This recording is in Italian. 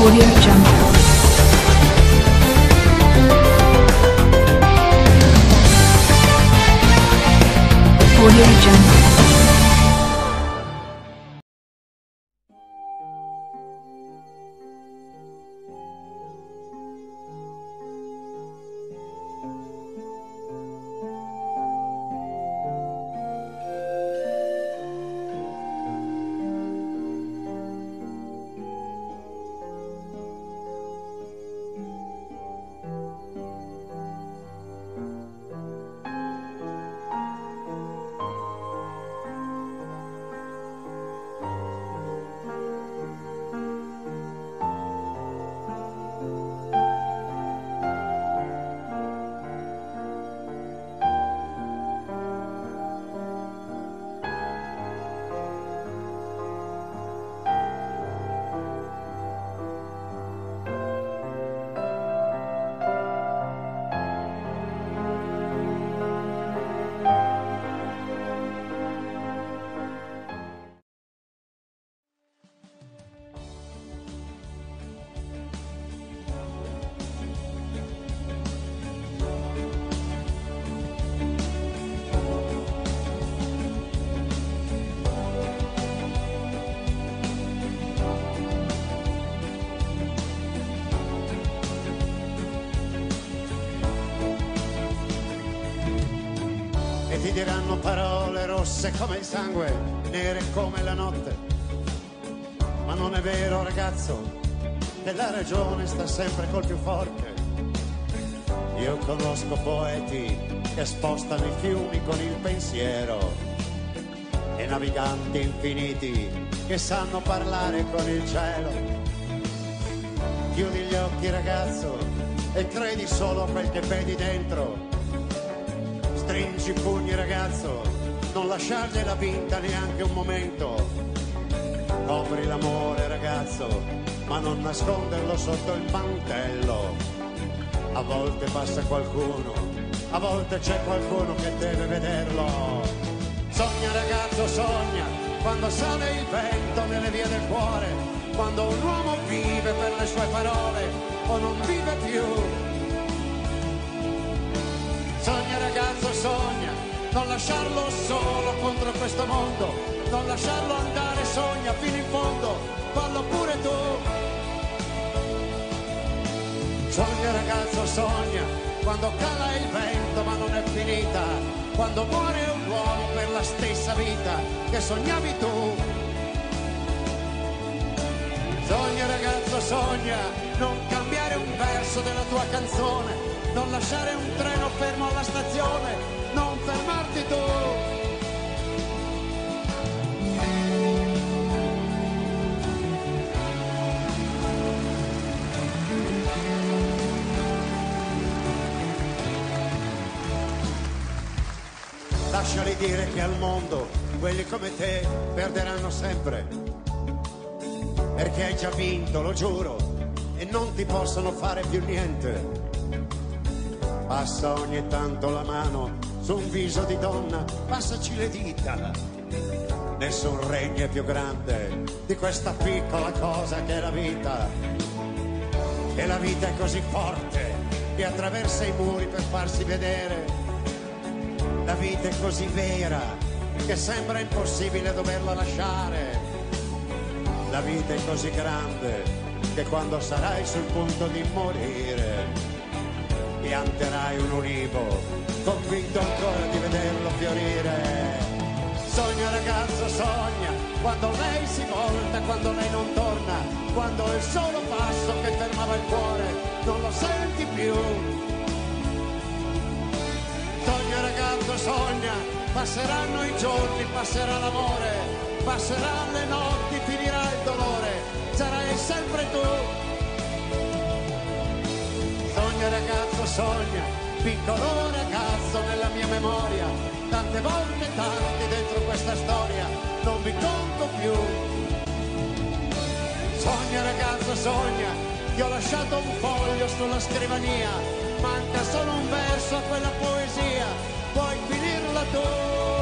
Audio Jungle. Audio Jungle. Ti diranno parole rosse come il sangue, nere come la notte. Ma non è vero, ragazzo, che la ragione sta sempre col più forte. Io conosco poeti che spostano i fiumi con il pensiero e naviganti infiniti che sanno parlare con il cielo. Chiudi gli occhi, ragazzo, e credi solo a quel che vedi dentro. Stringi i pugni, ragazzo, non lasciargliela vinta neanche un momento. Copri l'amore, ragazzo, ma non nasconderlo sotto il mantello. A volte passa qualcuno, a volte c'è qualcuno che deve vederlo. Sogna, ragazzo, sogna, quando sale il vento nelle vie del cuore, quando un uomo vive per le sue parole o non vive più. Sogna, ragazzo, sogna, non lasciarlo solo contro questo mondo, non lasciarlo andare, sogna fino in fondo, fallo pure tu. Sogna, ragazzo, sogna, quando cala il vento ma non è finita, quando muore un uomo per la stessa vita che sognavi tu. Sogna, ragazzo, sogna, non cambiare un verso della tua canzone, non lasciare un treno fermo alla stazione, non fermarti tu. Lasciali dire che al mondo quelli come te perderanno sempre, perché hai già vinto, lo giuro, e non ti possono fare più niente. Passa ogni tanto la mano su un viso di donna, passaci le dita. Nessun regno è più grande di questa piccola cosa che è la vita. E la vita è così forte che attraversa i muri per farsi vedere. La vita è così vera che sembra impossibile doverla lasciare. La vita è così grande che quando sarai sul punto di morire pianterai un ulivo, convinto ancora di vederlo fiorire. Sogna, ragazzo, sogna, quando lei si volta, quando lei non torna, quando il solo passo che fermava il cuore non lo senti più. Sogna, ragazzo, sogna, passeranno i giorni, passerà l'amore, passeranno le notti, finirà il dolore, sarai sempre tu. Sogna, ragazzo, sogna, piccolo ragazzo nella mia memoria, tante volte tanti dentro questa storia, non vi conto più. Sogna, ragazzo, sogna, ti ho lasciato un foglio sulla scrivania, manca solo un verso a quella poesia, puoi finirla tu.